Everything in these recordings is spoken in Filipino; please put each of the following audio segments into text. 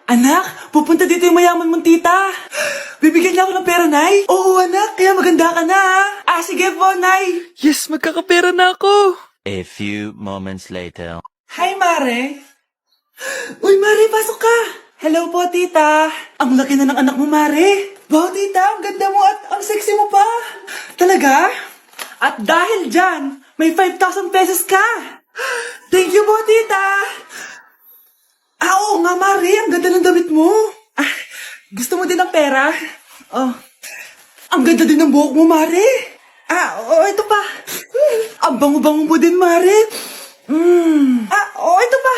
Anak, pupunta dito yung mayaman mong tita. Bibigyan niya ako ng pera, Nay? Oo, anak, kaya maganda ka na. Sige po, Nay. Yes, magkakapera na ako. A few moments later. Hi, Mare. Uy, Mare, pasok ka. Hello po, tita. Ang laki na ng anak mo, Mare. Wow, tita, ang ganda mo at ang sexy mo pa. Talaga? At dahil dyan, may 5,000 pesos ka. Thank you po, tita. Oo nga, Mare, ang ganda ng damit mo. Gusto mo din ng pera? Oh, ang ganda din ng buhok mo, Mare. Ito pa. Ang bango-bango mo din, Mare. Ito pa.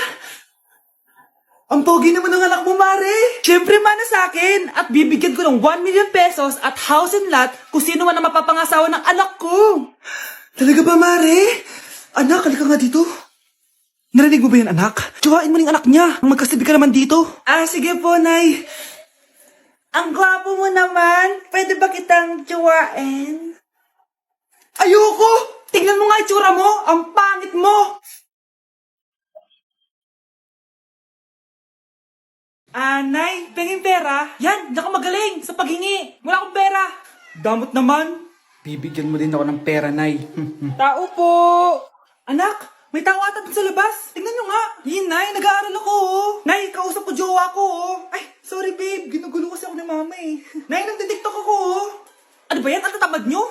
Ang pogi naman ng anak mo, Mare. Siyempre, mana sa akin. At bibigyan ko ng 1 million pesos at house and lot kung sino man ang mapapangasawa ng anak ko. Talaga ba, Mare? Anak, halika nga dito. Narinig mo ba yan, anak? Tsuhain mo rin anak niya. Magkasibi ka naman dito. Sige po, Nay. Ang gwapo mo naman. Pwede ba kitang tsuhain? Ayoko! Tingnan mo nga itsura mo. Ang pangit mo. Nay, pengin pera? Yan, naka magaling sa paghingi. Wala akong pera. Damot naman. Bibigyan mo din ako ng pera, Nay. Tao po. Anak, may tao ata dun sa labas. Tingnan nyo nga. Nay, nag-aaral ako, Nay, kausap ko jowa ko, Ay, sorry, babe. Ginugulo kasi ako ni mama, Nay, nagtitiktok ako, Ano ba yan? Ang tatamad nyo?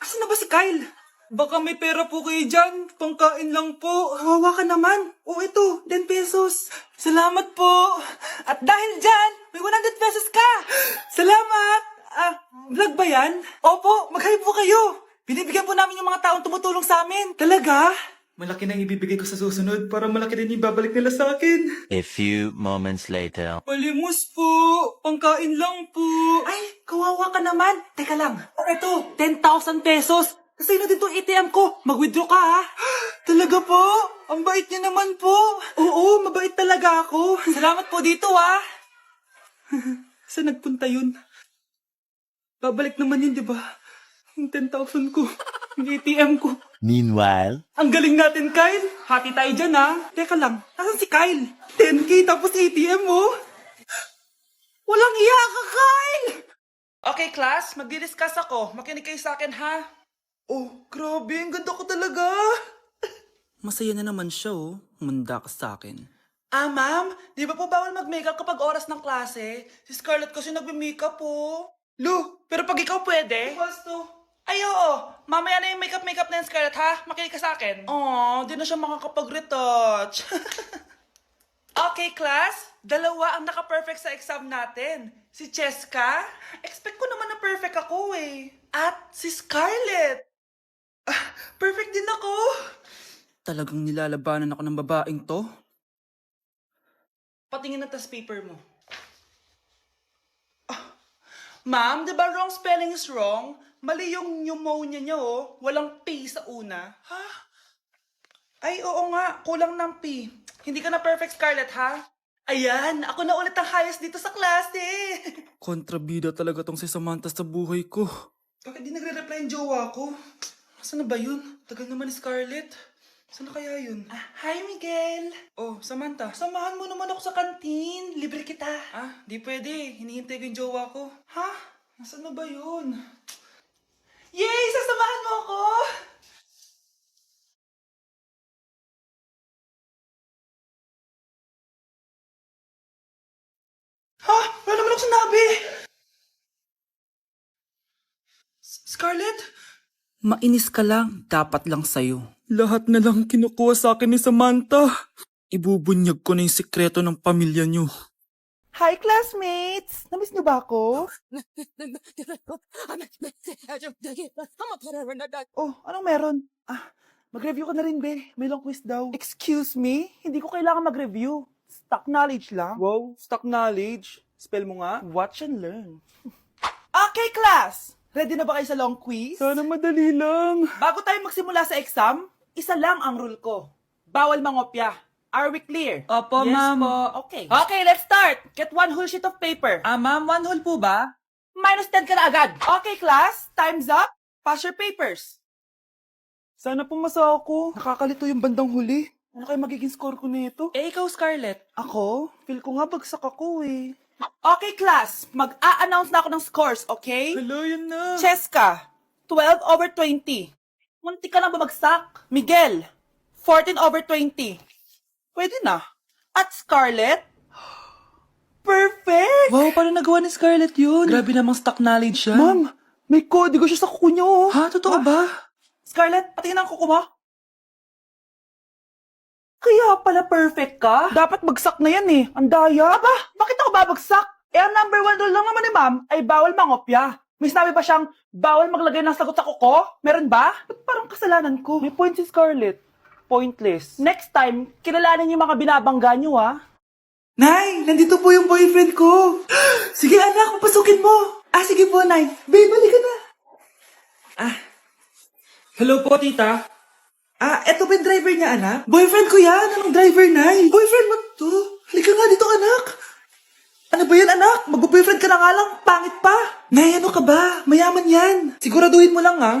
Asan na ba si Kyle? Baka may pera po kayo dyan. Pangkain lang po. Hawa ka naman. Ito, 10 pesos. Salamat po. At dahil dyan, may 100 pesos ka. Salamat. Vlog ba yan? Opo, mag-hype po kayo. Binibigyan po namin yung mga taong tumutulong sa amin. Talaga? Malaki na ibibigay ko sa susunod para malaki din yung babalik nila sa akin. A few moments later. Palimos po. Pangkain lang po. Ay, kawawa ka naman. Teka lang. Ito, 10,000 pesos. Kasi na dito ATM ko. Mag-withdraw ka, ha? Talaga po? Ang bait niya naman po. Oo, mabait talaga ako. Salamat po dito, ha? Saan nagpunta yun? Babalik naman yun, di ba? Yung 10,000 ko. Yung ATM ko. Meanwhile. Ang galing natin, Kyle. Hati tayo dyan, ha? Teka lang, nasan si Kyle? 10K tapos ATM, oh. Walang iya ka, Kyle! Okay, class. Magdi-discuss ako. Makinig kayo sa akin, ha? Oh, grabe. Ang ganda ko talaga. Masaya na naman siya, Manda ka sa akin. Ma'am, di ba po bawal mag-makeup kapag oras ng klase? Si Scarlett kasi nagme-makeup po. Lu, pero pag ikaw pwede? Basto. Ay, oo. Mamaya na yung makeup na yung Scarlett, ha? Makinig ka sa akin. Di na siya makakapag-retouch. Okay, class. 2 ang naka-perfect sa exam natin. Si Cheska. Expect ko naman na perfect ako, At si Scarlett. Perfect din ako. Talagang nilalabanan ako ng babaeng to? Patingin na tas paper mo. Ma'am, di ba wrong spelling is wrong? Mali yung pneumonia niya, Walang P sa una. Ha? Ay, oo nga. Kulang ng P. Hindi ka na perfect, Scarlett, ha? Ayan, ako na ulit ang highest dito sa klase. Kontrabida talaga tong si Samantha sa buhay ko. Bakit di nagre-reply yung jowa ko? Saan na ba yun? Tagal naman ni Scarlett. Saan na kaya yun? Hi, Miguel. Oh, Samantha, samahan mo naman ako sa kantin. Libre kita. Di pwede. Hinihintay ko yung jowa ko. Ha? Nasaan na ba yun? Yay! Sasamahan mo ako! Ha? Wala naman ako sinabi! Scarlett? Mainis ka lang, dapat lang sa'yo. Lahat na lang kinukuha sa akin ni Samantha. Ibubunyag ko na yung sikreto ng pamilya niyo. Hi, classmates! Namiss niyo ba ako? Oh, anong meron? Mag-review ka na rin, be. May long quiz daw. Excuse me? Hindi ko kailangan mag-review. Stock knowledge lang. Wow, stock knowledge. Spell mo nga. Watch and learn. Okay, class! Ready na ba kayo sa long quiz? Sana madali lang. Bago tayo magsimula sa exam, isa lang ang rule ko. Bawal mangopya. Are we clear? Opo, Yes ma'am. po. Okay. Okay, let's start. Get 1 whole sheet of paper. Ma'am, 1 whole po ba? Minus 10 ka na agad. Okay, class. Time's up. Pass your papers. Sana pumasa ako. Nakakalito yung bandang huli. Ano kayo magiging score ko nito? Eh, ikaw, Scarlett. Ako? Feel ko nga bagsak ako eh. Okay, class. Mag-a-announce na ako ng scores, okay? Hello, yan na. Cheska, 12/20. Munti ka lang bumagsak. Miguel, 14/20. Pwede na. At Scarlett, perfect! Wow, paano nagawa ni Scarlett yun? Grabe namang stock knowledge siya. Ma'am, may kodigo siya sa kuko niya, oh. Ha? Totoo ba? Scarlett, patingin ang kuko mo. Kaya pala perfect ka? Dapat bagsak na yan eh. Ang daya. Aba, bakit ako babagsak? Eh, ang number 1 rule lang naman ni ma'am ay bawal mangopya. May sinabi ba siyang bawal maglagay ng sagot sa kuko? Meron ba? Ba't parang kasalanan ko? May point si Scarlett. Pointless. Next time, kilalanin yung mga binabangga nyo, ha? Nay, nandito po yung boyfriend ko. Sige anak, papasukin mo. Sige po, Nay. Babe, balik ka na. Hello po, tita. Eto ba yung driver niya, anak? Boyfriend ko yan. Anong driver, Nay? Boyfriend mo to? Halika nga dito, anak. Ano ba yan, anak? Mag-boyfriend ka na nga lang. Pangit pa. Nay, ano ka ba? Mayaman yan. Siguraduhin mo lang, ha?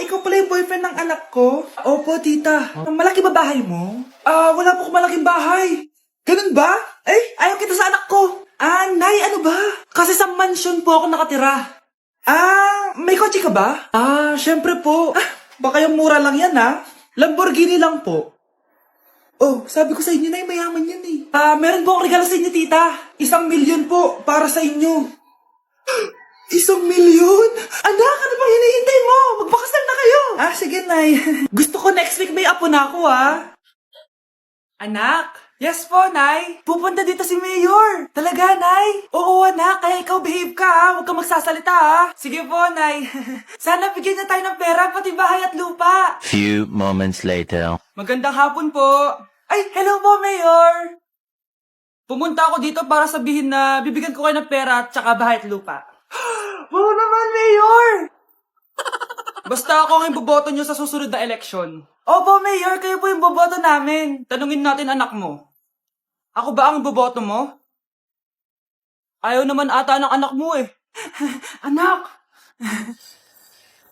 Ikaw pala yung boyfriend ng anak ko? Opo, tita. Malaki ba bahay mo? Wala po akong malaking bahay. Ganun ba? Ayaw kita sa anak ko. Nay, ano ba? Kasi sa mansion po ako nakatira. May kotse ka ba? Syempre po. Baka yung mura lang yan, ha? Lamborghini lang po. Oh, sabi ko sa inyo na mayaman yan eh. Meron po akong regalo sa inyo, tita. 1,000,000 po para sa inyo. 1,000,000? Anak, ano bang hinihintay mo? Magpakasal na kayo. Sige, Nay. Gusto ko next week may apo na ako, ha? Anak? Yes po, Nay. Pupunta dito si Mayor. Talaga, Nay? Oo, anak. Kaya ikaw behave ka, ha? Huwag kang magsasalita, ha? Sige po, Nay. Sana bigyan niya tayo ng pera, pati bahay at lupa. Few moments later. Magandang hapon po. Ay, hello po, Mayor. Pumunta ako dito para sabihin na bibigyan ko kayo ng pera at tsaka bahay at lupa. Wow naman, Mayor! Basta ako ang iboboto nyo sa susunod na eleksyon. Opo, Mayor, kayo po yung boboto namin. Tanungin natin anak mo. Ako ba ang boboto mo? Ayaw naman ata ng anak mo eh. Anak!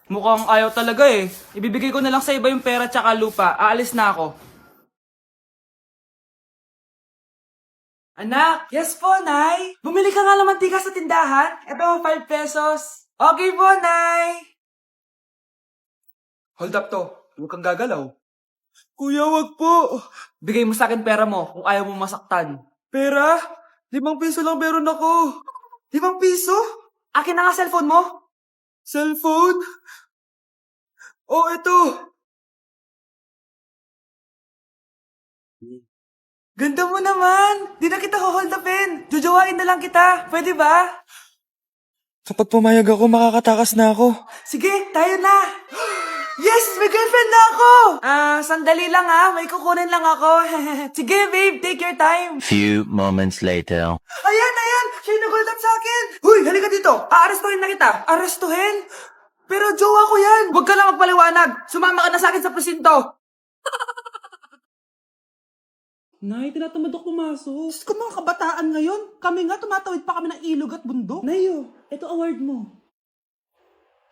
Mukhang ayaw talaga eh. Ibibigay ko na lang sa iba yung pera tsaka lupa. Aalis na ako. Anak! Yes po, Nay! Bumili ka nga ng mantika sa tindahan. Ito, 5 pesos. Okay po, Nay! Hold up to. Huwag kang gagalaw. Kuya, wag po. Bigay mo sa akin pera mo kung ayaw mo masaktan. Pera? 5 piso lang meron ako. 5 piso? Akin na nga cellphone mo. Cellphone? Oh, ito. Ganda mo naman. Di na kita hold upin. Jojowain na lang kita. Pwede ba? Kapag pumayag ako, makakatakas na ako. Sige, tayo na. Yes! May girlfriend na ako! Sandali lang ha. May kukunin lang ako. Sige, babe. Take your time. Few moments later. Ayan! Siya yung nag-hold up sa akin. Huy, halika dito. Aarestuhin na kita. Arestuhin? Pero jowa ko yan. Huwag ka lang magpaliwanag. Sumama ka na sa akin sa presinto. Nay, tinatamad ako pumasok. Diyos ko mga kabataan ngayon. Kami nga tumatawid pa kami ng ilog at bundok. Nayo, ito award mo.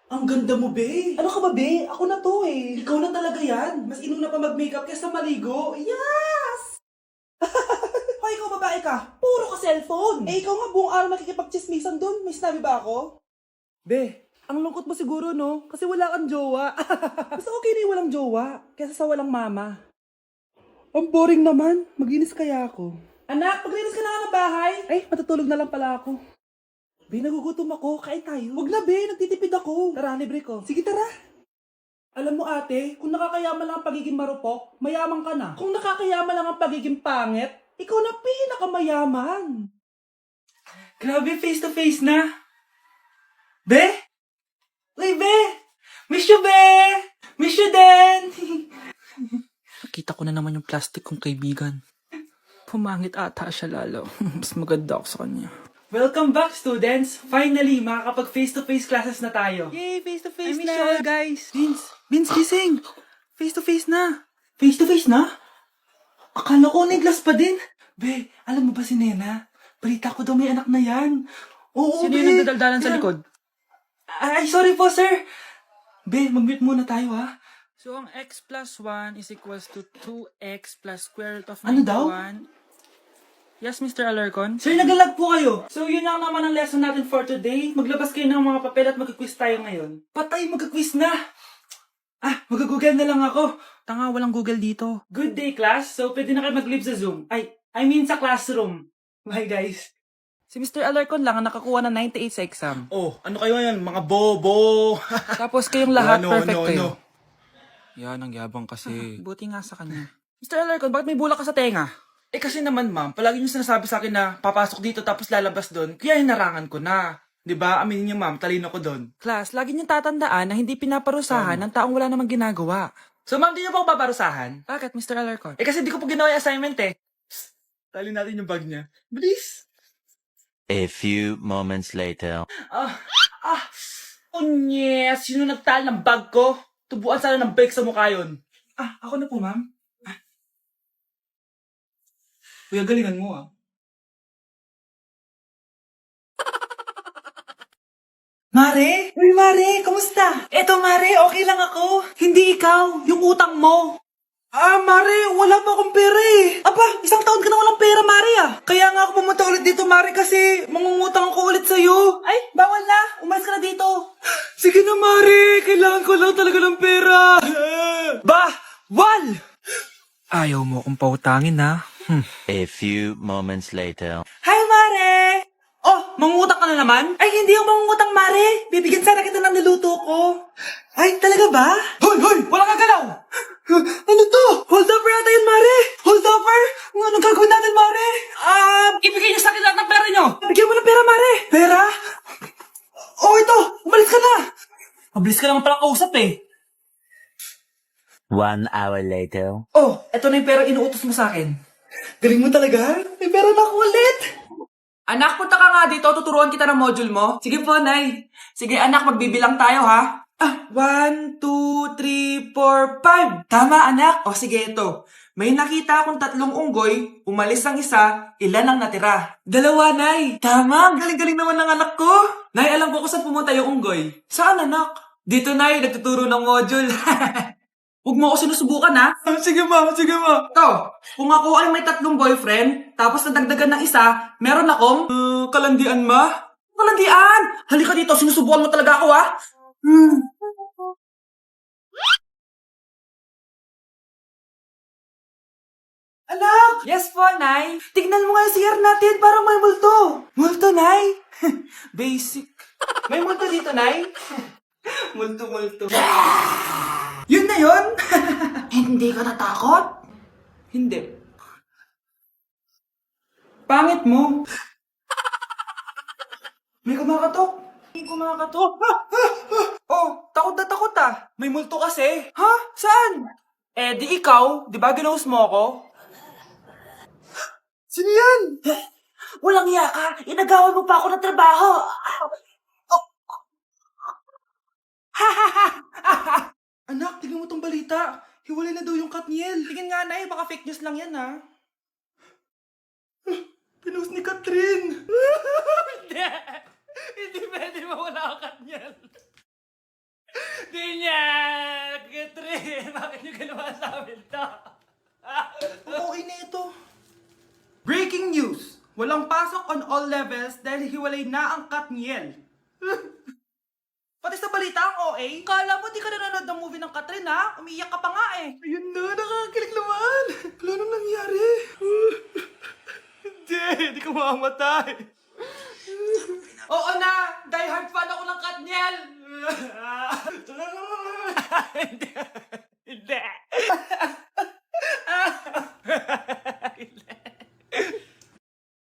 Ang ganda mo, be. Ano ka ba, be? Ako na to eh. Ikaw na talaga yan. Mas inuna pa mag-makeup kaysa maligo. Yes! Hoy, ikaw babae ka. Puro ka cellphone. Ikaw nga buong araw nakikipagchismisan doon. May sinabi ba ako? Be, ang lungkot mo siguro, no? Kasi wala kang jowa. Mas okay na yung walang jowa kaysa sa walang mama. Ang boring naman. Maginis kaya ako. Anak, paglinis ka na nga ng bahay. Ay, matutulog na lang pala ako. Be, nagugutom ako. Kain tayo. Huwag na, be. Nagtitipid ako. Tara, libre ko. Sige, tara. Alam mo, ate, kung nakakayaman lang ang pagiging marupok, mayaman ka na. Kung nakakayaman lang ang pagiging pangit, ikaw na pinakamayaman. Grabe, face to face na. Be? Uy, be! Miss you, be! Miss you din! Nakita ko na naman yung plastic kong kaibigan. Pumangit ata siya lalo. Mas maganda ako sa kanya. Welcome back, students! Finally, makakapag face-to-face classes na tayo. Yay, face-to-face I miss you all, guys. Vince, gising! Face-to-face na! Akala ko neglas pa din. Be, alam mo ba si Nena? Balita ko daw may anak na yan. Oo, Sino be. yung nagdadaldalan sa likod? Ay, sorry po, sir. Be, mag-mute muna tayo, ha? So, ang x plus 1 is equals to 2x plus square root of Ano daw? 91. Yes, Mr. Alarcon? Sir, naglalag po kayo. So, yun lang naman ang lesson natin for today. Maglabas kayo ng mga papel at mag-quiz tayo ngayon. Patay, mag-quiz na. Mag-google na lang ako. Tanga, walang Google dito. Good day, class. So, pwede na kayo mag-leave sa Zoom. I mean sa classroom. Bye, guys. Si Mr. Alarcon lang ang nakakuha ng 98 sa exam. Oh, ano kayo yan? Mga bobo. Tapos kayong lahat, No, perfect no, kayo. no. Yan, ang yabang kasi. Buti nga sa kanya. Mr. Alarcon, bakit may bulak ka sa tenga? Eh kasi naman ma'am, palagi niyo sinasabi sa akin na papasok dito tapos lalabas doon. Kaya hinarangan ko na. 'Di ba? Aminin niyo ma'am, talino ko doon. Class, lagi niyong tatandaan na hindi pinaparusahan ng taong wala namang ginagawa. So ma'am, di niyo po ako babarusahan? Bakit, Mr. Alarcon? Eh kasi di ko po ginawa yung assignment eh. Psst, tali natin yung bag niya. Bilis! A few moments later. Unyes! Sino nagtal ng bag ko? Tubuan sana ng bake sa mukha yun. Ako na po ma'am. Kuya, galingan mo Mare? Uy, Mare, kamusta? Eto, Mare, okay lang ako. Hindi ikaw, yung utang mo. Mare, wala pa akong pera eh. Aba, isang taon ka na walang pera, Mare Kaya nga ako pumunta ulit dito, Mare, kasi mangungutang ako ulit sa'yo. Ay, bawal na. Umalis ka na dito. Sige na, Mare. Kailangan ko lang talaga ng pera. Wal! Ayaw mo kong pautangin, ha? A few moments later. Hi, Mare! Oh, mangungutang ka na naman? Ay, hindi ako mangungutang, Mare. Bibigyan sana kita ng niluto ko. Ay, talaga ba? Hoy! Wala ka galaw! Ano to? Hold over yata yun, Mare! Hold over? Anong gagawin natin, Mare? Ibigay niyo sa akin lahat ng pera niyo! Bigyan mo ng pera, Mare! Pera? Oh, ito! Umalis ka na! Mabilis ka naman palang kausap eh. 1 hour later. Oh, eto na yung pera inuutos mo sa akin. Galing mo talaga. May pera na ako ulit. Anak, punta ka nga dito. Tuturuan kita ng module mo. Sige po, Nay. Sige, anak, magbibilang tayo, ha? 1, 2, 3, 4, 5. Tama, anak. O sige, ito. May nakita akong 3 unggoy, umalis ang isa, ilan ang natira? 2, Nay. Tama, ang galing-galing naman ng anak ko. Nay, alam ko kung saan pumunta yung unggoy. Saan, anak? Dito, Nay, nagtuturo ng module. Huwag mo ako sinusubukan, ha? Sige, ma. Ito, kung ako ay may 3 boyfriend, tapos nadagdagan ng isa, meron akong... Kalandian, ma? Kalandian! Halika dito, sinusubukan mo talaga ako, ha? Anak! Yes po, Nay. Tignan mo nga yung CR natin, parang may multo. Multo, Nay? Basic. May multo dito, Nay? multo. Yun na yun? Hindi ka natakot? Hindi. Pangit mo. May kumakatok. Oh, takot na takot, ah. May multo kasi. Ha? Saan? Eh, di ikaw. Di ba ginose mo ako? Sino yan? Walang iya ka. Inagawan mo pa ako ng trabaho. Anak, tignan mo tong balita. Hiwalay na daw yung Katniel. Tingin nga, Nay. Baka fake news lang yan, ha? Pinost ni Catherine. Hindi pwede mawala ang Katniel. Di niya! Catherine, bakit niyo ginawa sa amin to? Okay na ito. Breaking news! Walang pasok on all levels dahil hiwalay na ang Katniel. Pati sa balita ang OA. Kala mo di ka nanonood ng movie ng Catherine, ha? Umiiyak ka pa nga, eh. Ayun na, nakakakilig naman. Wala nang nangyari. Hindi ka mamamatay. Oo na! Die hard fan ako ng Katniel! Hindi.